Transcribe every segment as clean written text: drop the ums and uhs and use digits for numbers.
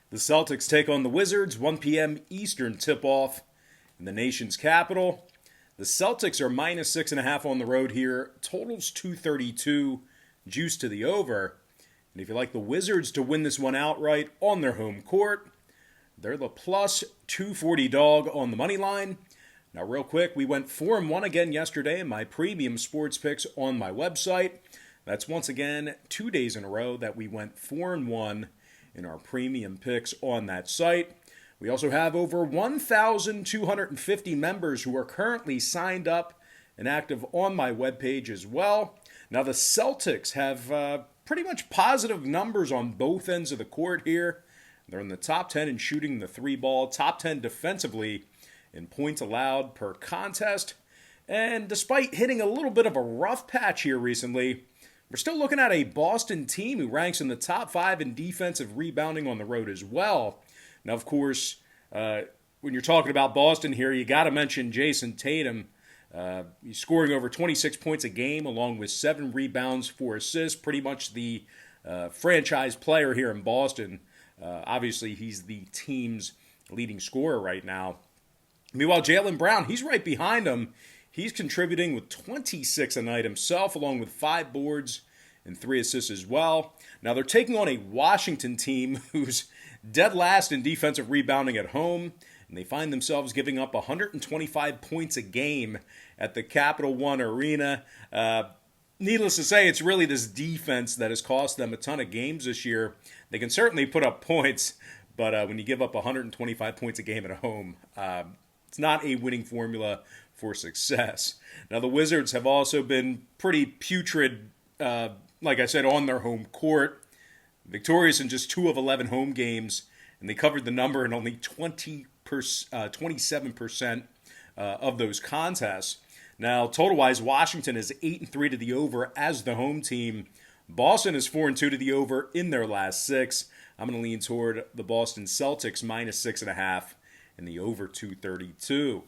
The Celtics take on the Wizards, 1 p.m. Eastern tip-off in the nation's capital. The Celtics are minus 6.5 on the road here. Totals 232, juice to the over. And if you like the Wizards to win this one outright on their home court, they're the plus 240 dog on the money line. Now, real quick, we went 4-1 again yesterday in my premium sports picks on my website. That's once again 2 days in a row that we went 4-1 in our premium picks on that site. We also have over 1,250 members who are currently signed up and active on my webpage as well. Now, the Celtics have pretty much positive numbers on both ends of the court here. They're in the top 10 in shooting the three ball, top 10 defensively in points allowed per contest. And despite hitting a little bit of a rough patch here recently, we're still looking at a Boston team who ranks in the top 5 in defensive rebounding on the road as well. Now, of course, when you're talking about Boston here, you got to mention Jason Tatum. He's scoring over 26 points a game along with 7 rebounds, 4 assists, pretty much the franchise player here in Boston. Obviously, he's the team's leading scorer right now. Meanwhile, Jaylen Brown, he's right behind him. He's contributing with 26 a night himself, along with 5 boards and 3 assists as well. Now, they're taking on a Washington team who's dead last in defensive rebounding at home, and they find themselves giving up 125 points a game at the Capital One Arena. Needless to say, it's really this defense that has cost them a ton of games this year. They can certainly put up points, but when you give up 125 points a game at home, it's not a winning formula for success. Now, the Wizards have also been pretty putrid, like I said, on their home court. Victorious in just 2 of 11 home games, and they covered the number in only 27% of those contests. Now, total-wise, Washington is 8-3 to the over as the home team. Boston is 4-2 to the over in their last 6. I'm going to lean toward the Boston Celtics minus 6.5 and the over 232.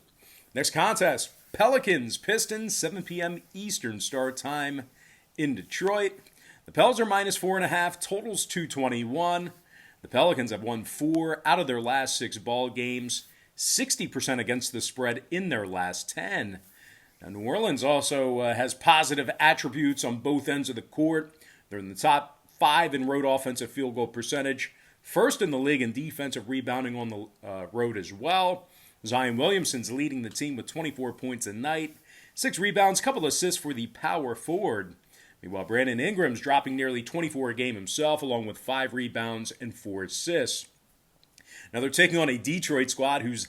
Next contest, Pelicans, Pistons, 7 p.m. Eastern start time in Detroit. The Pels are minus 4.5, totals 221. The Pelicans have won 4 out of their last 6 ball games, 60% against the spread in their last 10. Now, New Orleans also has positive attributes on both ends of the court. They're in the top 5 in road offensive field goal percentage, first in the league in defensive rebounding on the road as well. Zion Williamson's leading the team with 24 points a night, 6 rebounds, couple assists for the power forward. Meanwhile, Brandon Ingram's dropping nearly 24 a game himself, along with 5 rebounds and 4 assists. Now they're taking on a Detroit squad who's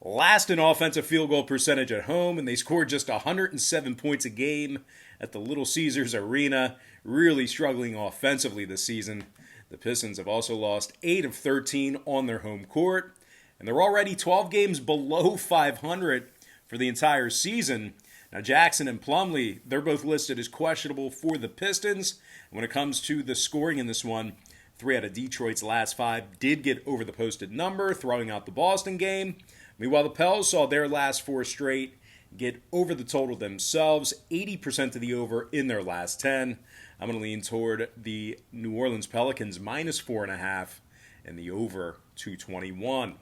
last in offensive field goal percentage at home, and they scored just 107 points a game at the Little Caesars Arena, really struggling offensively this season. The Pistons have also lost 8 of 13 on their home court, and they're already 12 games below 500 for the entire season. Now, Jackson and Plumlee, they're both listed as questionable for the Pistons. And when it comes to the scoring in this one, 3 out of Detroit's last 5 did get over the posted number, throwing out the Boston game. Meanwhile, the Pels saw their last 4 straight get over the total themselves, 80% to the over in their last 10. I'm going to lean toward the New Orleans Pelicans minus 4.5 and the over 221.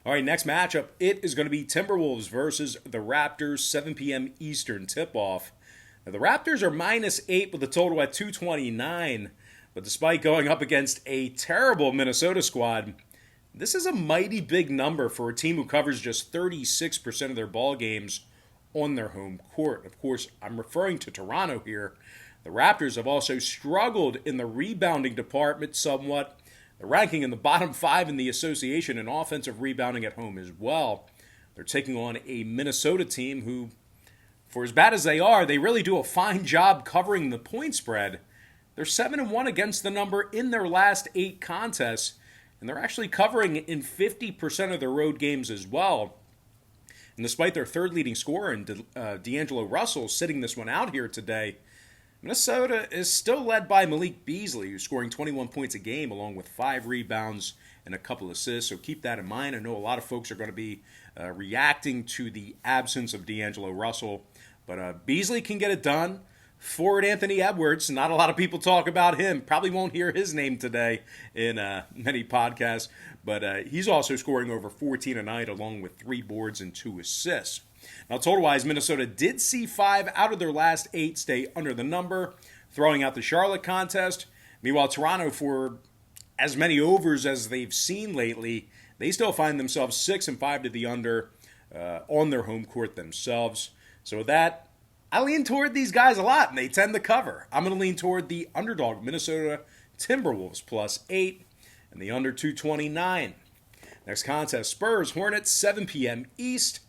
All right, next matchup, it is going to be Timberwolves versus the Raptors, 7 p.m. Eastern tip-off. Now, the Raptors are minus 8 with a total at 229, but despite going up against a terrible Minnesota squad, this is a mighty big number for a team who covers just 36% of their ball games on their home court. Of course, I'm referring to Toronto here. The Raptors have also struggled in the rebounding department somewhat. They're ranking in the bottom 5 in the association in offensive rebounding at home as well. They're taking on a Minnesota team who, for as bad as they are, they really do a fine job covering the point spread. They're 7-1 against the number in their last 8 contests, and they're actually covering in 50% of their road games as well. And despite their third leading scorer, D'Angelo Russell, sitting this one out here today, Minnesota is still led by Malik Beasley, who's scoring 21 points a game along with 5 rebounds and a couple assists. So keep that in mind. I know a lot of folks are going to be reacting to the absence of D'Angelo Russell. But Beasley can get it done. forward Anthony Edwards. Not a lot of people talk about him. Probably won't hear his name today in many podcasts, but he's also scoring over 14 a night along with 3 boards and 2 assists. Now, total-wise, Minnesota did see 5 out of their last 8 stay under the number, throwing out the Charlotte contest. Meanwhile, Toronto, for as many overs as they've seen lately, they still find themselves 6 and 5 to the under on their home court themselves. So with that, I lean toward these guys a lot, and they tend to cover. I'm going to lean toward the underdog Minnesota Timberwolves +8 and the under 229. Next contest, Spurs Hornets, 7 p.m. East.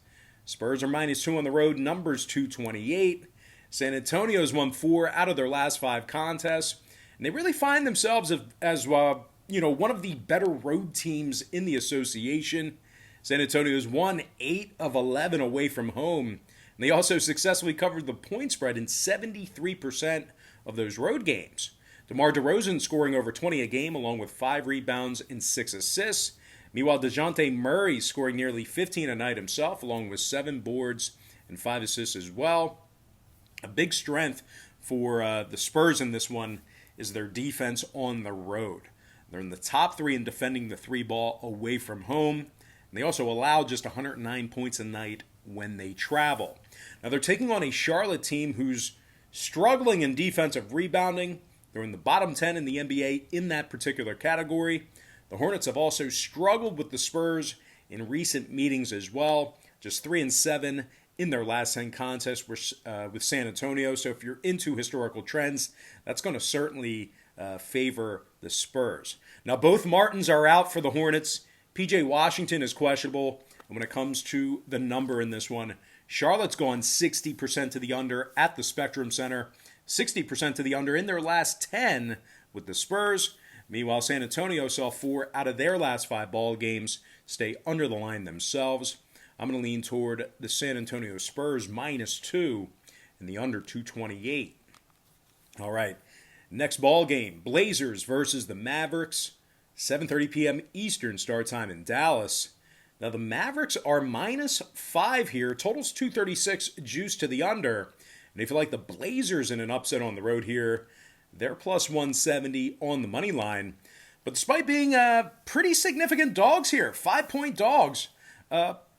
Spurs are -2 on the road, numbers 228. San Antonio's won 4 out of their last 5 contests, and they really find themselves as one of the better road teams in the association. San Antonio's won 8 of 11 away from home, and they also successfully covered the point spread in 73% of those road games. DeMar DeRozan scoring over 20 a game along with 5 rebounds and 6 assists. Meanwhile, DeJounte Murray scoring nearly 15 a night himself, along with 7 boards and 5 assists as well. A big strength for the Spurs in this one is their defense on the road. They're in the top 3 in defending the 3 ball away from home. And they also allow just 109 points a night when they travel. Now, they're taking on a Charlotte team who's struggling in defensive rebounding. They're in the bottom 10 in the NBA in that particular category. The Hornets have also struggled with the Spurs in recent meetings as well, just 3 and 7 in their last 10 contests with San Antonio. So if you're into historical trends, that's going to certainly favor the Spurs. Now, both Martins are out for the Hornets. P.J. Washington is questionable. And when it comes to the number in this one, Charlotte's gone 60% to the under at the Spectrum Center, 60% to the under in their last 10 with the Spurs. Meanwhile, San Antonio saw 4 out of their last 5 ball games stay under the line themselves. I'm going to lean toward the San Antonio Spurs -2 and the under 228. All right, next ball game, Blazers versus the Mavericks, 7:30 p.m. Eastern start time in Dallas. Now, the Mavericks are -5 here, totals 236, juice to the under. And if you like the Blazers in an upset on the road here, they're +170 on the money line. But despite being pretty significant dogs here, 5-point dogs,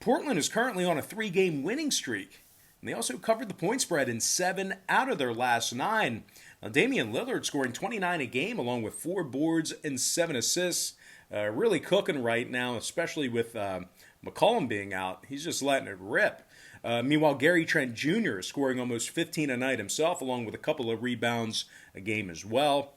Portland is currently on a 3-game winning streak. And they also covered the point spread in 7 out of their last 9. Now, Damian Lillard scoring 29 a game along with 4 boards and 7 assists. Really cooking right now, especially with McCollum being out. He's just letting it rip. Meanwhile, Gary Trent Jr. is scoring almost 15 a night himself, along with a couple of rebounds a game as well.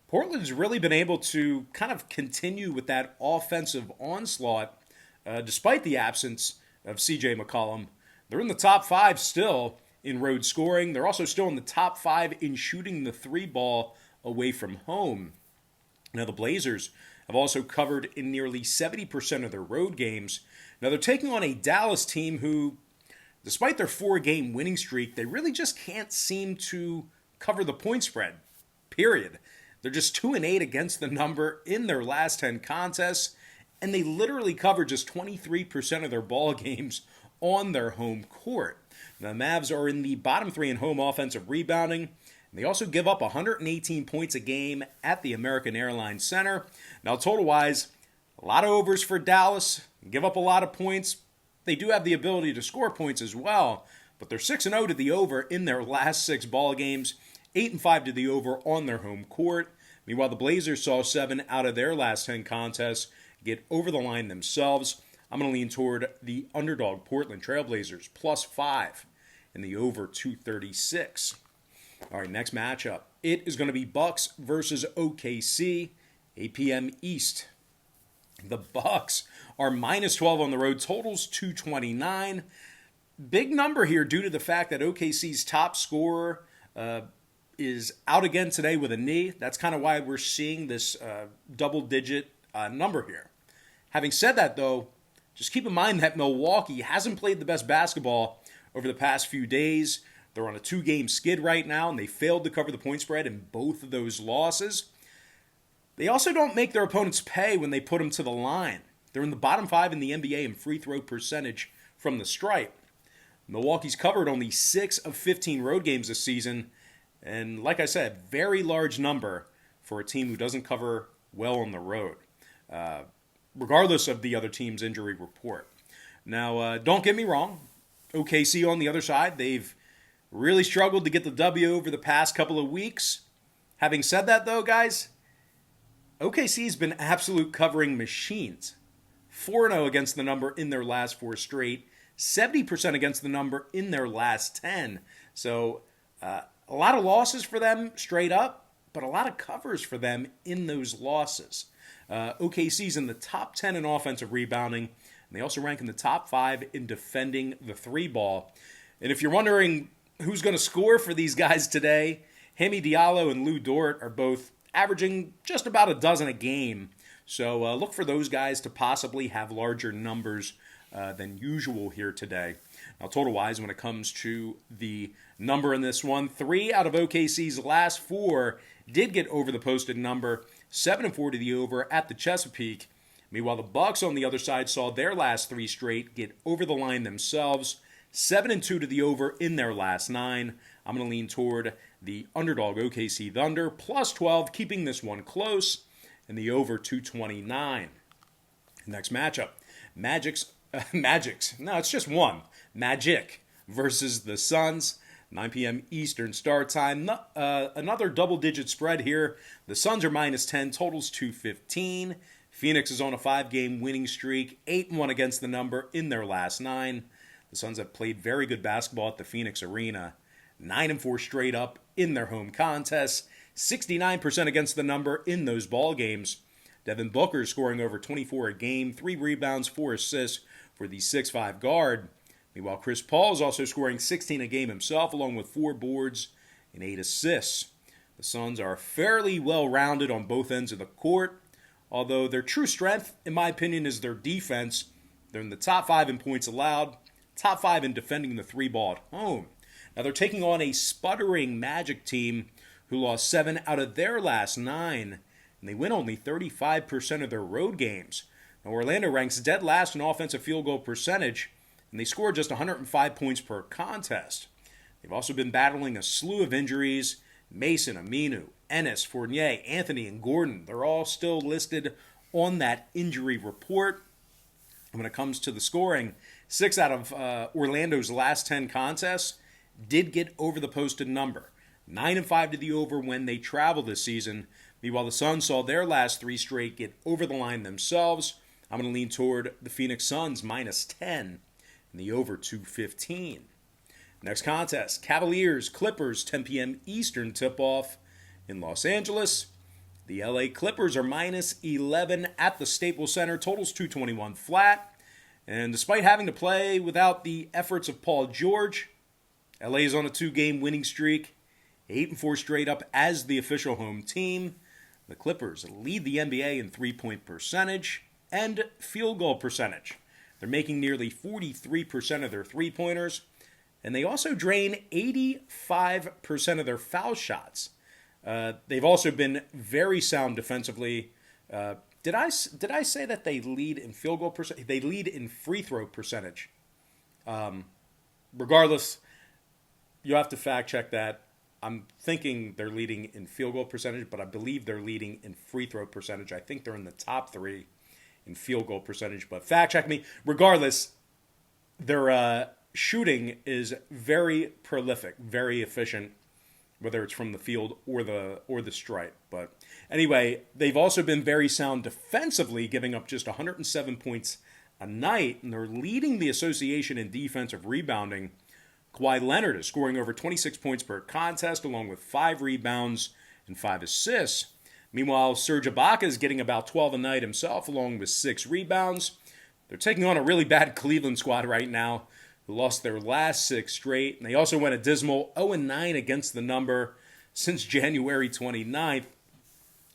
Portland's really been able to kind of continue with that offensive onslaught, despite the absence of C.J. McCollum. They're in the top 5 still in road scoring. They're also still in the top 5 in shooting the 3 ball away from home. Now, the Blazers have also covered in nearly 70% of their road games. Now, they're taking on a Dallas team who, despite their 4-game winning streak, they really just can't seem to cover the point spread, period. They're just 2 and 8 against the number in their last 10 contests, and they literally cover just 23% of their ball games on their home court. Now, the Mavs are in the bottom 3 in home offensive rebounding. And they also give up 118 points a game at the American Airlines Center. Now, total-wise, a lot of overs for Dallas. Give up a lot of points. They do have the ability to score points as well, but they're 6-0 to the over in their last 6 ball games, 8-5 to the over on their home court. Meanwhile, the Blazers saw 7 out of their last 10 contests get over the line themselves. I'm going to lean toward the underdog Portland Trailblazers +5 and the over 236. All right, next matchup. It is going to be Bucks versus OKC, 8 p.m. East. The Bucks are -12 on the road, totals 229. Big number here due to the fact that OKC's top scorer is out again today with a knee. That's kind of why we're seeing this double-digit number here. Having said that, though, just keep in mind that Milwaukee hasn't played the best basketball over the past few days. They're on a 2-game skid right now, and they failed to cover the point spread in both of those losses. They also don't make their opponents pay when they put them to the line. They're in the bottom 5 in the NBA in free throw percentage from the stripe. Milwaukee's covered only 6 of 15 road games this season, And like I said, very large number for a team who doesn't cover well on the road, regardless of the other team's injury report. Now, don't get me wrong. OKC on the other side, they've really struggled to get the W over the past couple of weeks. Having said that, though, guys, OKC's been absolute covering machines. 4-0 against the number in their last 4 straight, 70% against the number in their last 10. So, a lot of losses for them straight up, but a lot of covers for them in those losses. OKC's in the top 10 in offensive rebounding, and they also rank in the top 5 in defending the 3-ball. And if you're wondering who's going to score for these guys today, Hemi Diallo and Lou Dort are both averaging just about a dozen a game. So look for those guys to possibly have larger numbers than usual here today. Now, total-wise, when it comes to the number in this one, 3 out of OKC's last 4 did get over the posted number, 7-4 to the over at the Chesapeake. Meanwhile, the Bucks on the other side saw their last 3 straight get over the line themselves, 7-2 to the over in their last 9. I'm going to lean toward the underdog OKC Thunder, plus 12, keeping this one close, and the over 229. Next matchup, Magic's, no, it's just one, Magic versus the Suns. 9 p.m. Eastern start time. Another double-digit spread here. The Suns are minus 10, totals 215. Phoenix is on a 5-game winning streak, 8-1 against the number in their last 9. The Suns have played very good basketball at the Phoenix Arena, 9-4 straight up in their home contests, 69% against the number in those ball games. Devin Booker scoring over 24 a game, 3 rebounds, 4 assists for the 6'5 guard. Meanwhile, Chris Paul is also scoring 16 a game himself, along with 4 boards and 8 assists. The Suns are fairly well-rounded on both ends of the court, although their true strength, in my opinion, is their defense. They're in the top 5 in points allowed, top 5 in defending the 3-ball at home. Now, they're taking on a sputtering Magic team who lost 7 out of their last 9, and they win only 35% of their road games. Now, Orlando ranks dead last in offensive field goal percentage, and they score just 105 points per contest. They've also been battling a slew of injuries. Mason, Aminu, Ennis, Fournier, Anthony, and Gordon, they're all still listed on that injury report. And when it comes to the scoring, 6 out of Orlando's last 10 contests did get over the posted number. 9-5 to the over when they travel this season. Meanwhile, the Suns saw their last 3 straight get over the line themselves. I'm going to lean toward the Phoenix Suns minus 10. And the over 215. Next contest, Cavaliers, Clippers, 10 p.m. Eastern tip-off in Los Angeles. The LA Clippers are minus 11 at the Staples Center, totals 221 flat. And despite having to play without the efforts of Paul George, LA is on a 2-game winning streak, 8-4 straight up as the official home team. The Clippers lead the NBA in 3-point percentage and field goal percentage. They're making nearly 43% of their three-pointers, and they also drain 85% of their foul shots. They've also been very sound defensively. Did I say that they lead in field goal percentage? They lead in free throw percentage. Regardless, you have to fact check that. I'm thinking they're leading in field goal percentage, but I believe they're leading in free throw percentage. I think they're in the top 3 in field goal percentage, but fact check me. Regardless, their shooting is very prolific, very efficient, whether it's from the field or the stripe. But anyway, they've also been very sound defensively, giving up just 107 points a night, and they're leading the association in defensive rebounding. Kawhi Leonard is scoring over 26 points per contest, along with 5 rebounds and 5 assists. Meanwhile, Serge Ibaka is getting about 12 a night himself, along with 6 rebounds. They're taking on a really bad Cleveland squad right now, who lost their last 6 straight. And they also went a dismal 0-9 against the number since January 29th.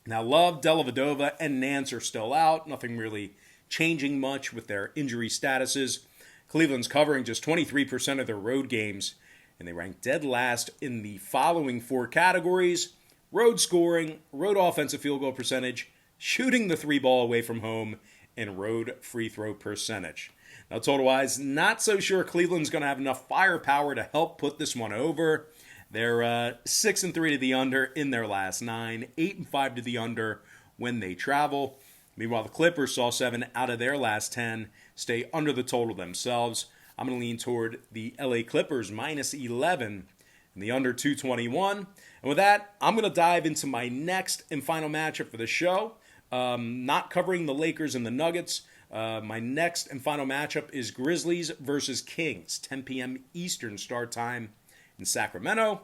Now, Love, Dellavedova, and Nance are still out. Nothing really changing much with their injury statuses. Cleveland's covering just 23% of their road games, and they rank dead last in the following 4 categories: road scoring, road offensive field goal percentage, shooting the 3-ball away from home, and road free throw percentage. Now, total-wise, not so sure Cleveland's going to have enough firepower to help put this one over. They're 6-3 to the under in their last 9, 8-5 to the under when they travel. Meanwhile, the Clippers saw 7 out of their last 10 stay under the total themselves. I'm going to lean toward the LA Clippers minus 11 and the under 221. And with that, I'm going to dive into my next and final matchup for the show. Not covering the Lakers and the Nuggets. My next and final matchup is Grizzlies versus Kings, 10 p.m. Eastern start time in Sacramento.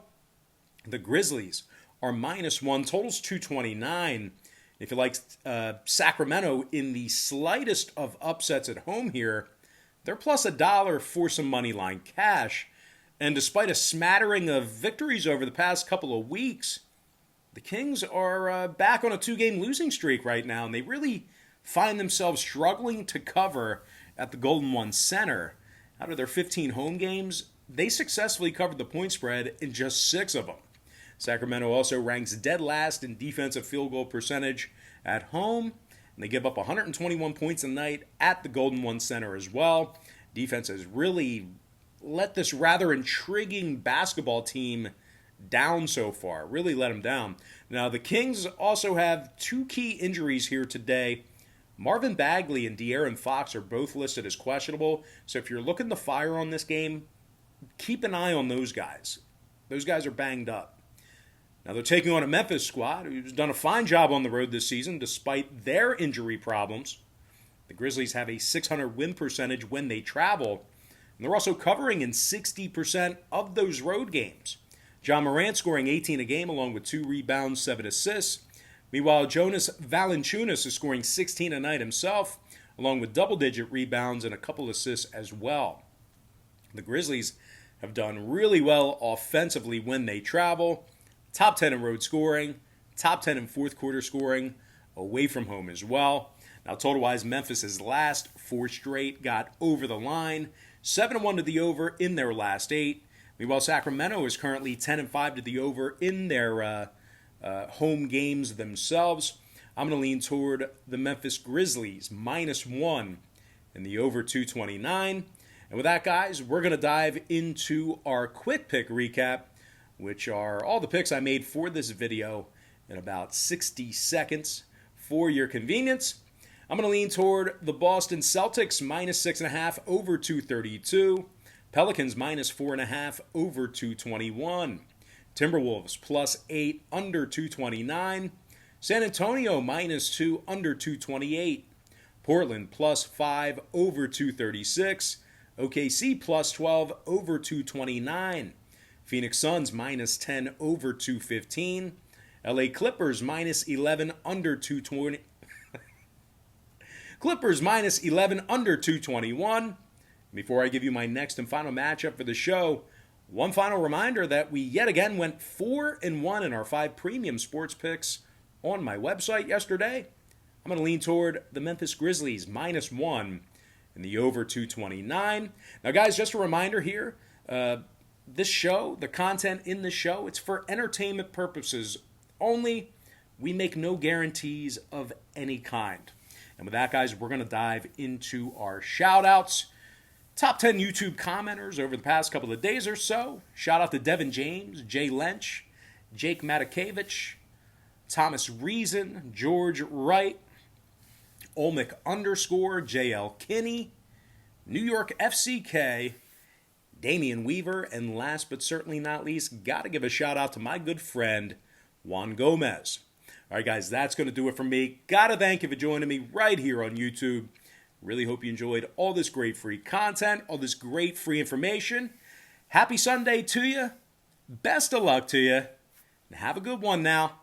The Grizzlies are -1, totals 229. If you like Sacramento in the slightest of upsets at home here, they're plus $1 for some money line cash. And despite a smattering of victories over the past couple of weeks, the Kings are back on a 2-game losing streak right now, and they really find themselves struggling to cover at the Golden One Center. Out of their 15 home games, they successfully covered the point spread in just 6 of them. Sacramento also ranks dead last in defensive field goal percentage at home, and they give up 121 points a night at the Golden One Center as well. Defense has really let this rather intriguing basketball team down so far, really let them down. Now, the Kings also have 2 key injuries here today. Marvin Bagley and De'Aaron Fox are both listed as questionable, so if you're looking to fire on this game, keep an eye on those guys. Those guys are banged up. Now, they're taking on a Memphis squad who's done a fine job on the road this season despite their injury problems. The Grizzlies have a 600 win percentage when they travel, and they're also covering in 60% of those road games. John Morant scoring 18 a game along with 2 rebounds, 7 assists. Meanwhile, Jonas Valanciunas is scoring 16 a night himself, along with double-digit rebounds and a couple assists as well. The Grizzlies have done really well offensively when they travel. Top 10 in road scoring, top 10 in fourth quarter scoring, away from home as well. Now, total-wise, Memphis is last, 4 straight, got over the line, 7-1 to the over in their last 8. Meanwhile, Sacramento is currently 10-5 to the over in their home games themselves. I'm going to lean toward the Memphis Grizzlies, -1 and the over 229. And with that, guys, we're going to dive into our quick pick recap, which are all the picks I made for this video in about 60 seconds for your convenience. I'm going to lean toward the Boston Celtics, -6.5 over 232. Pelicans, -4.5 over 221. Timberwolves, +8 under 229. San Antonio, -2 under 228. Portland, +5 over 236. OKC, +12 over 229. Phoenix Suns, -10 over 215. LA Clippers, -11 under 220. Clippers, -11 under 221. Before I give you my next and final matchup for the show, one final reminder that we yet again went 4-1 in our 5 premium sports picks on my website yesterday. I'm going to lean toward the Memphis Grizzlies, -1 and the over 229. Now, guys, just a reminder here, this show, the content in this show, it's for entertainment purposes only. We make no guarantees of any kind. And with that, guys, we're going to dive into our shout-outs. Top 10 YouTube commenters over the past couple of days or so. Shout out to Devin James, Jay Lench, Jake Matakevich, Thomas Reason, George Wright, Olmick _ JL Kinney, New York FCK, Damian Weaver, and last but certainly not least, got to give a shout out to my good friend, Juan Gomez. All right, guys, that's going to do it for me. Got to thank you for joining me right here on YouTube. Really hope you enjoyed all this great free content, all this great free information. Happy Sunday to you. Best of luck to you. And have a good one now.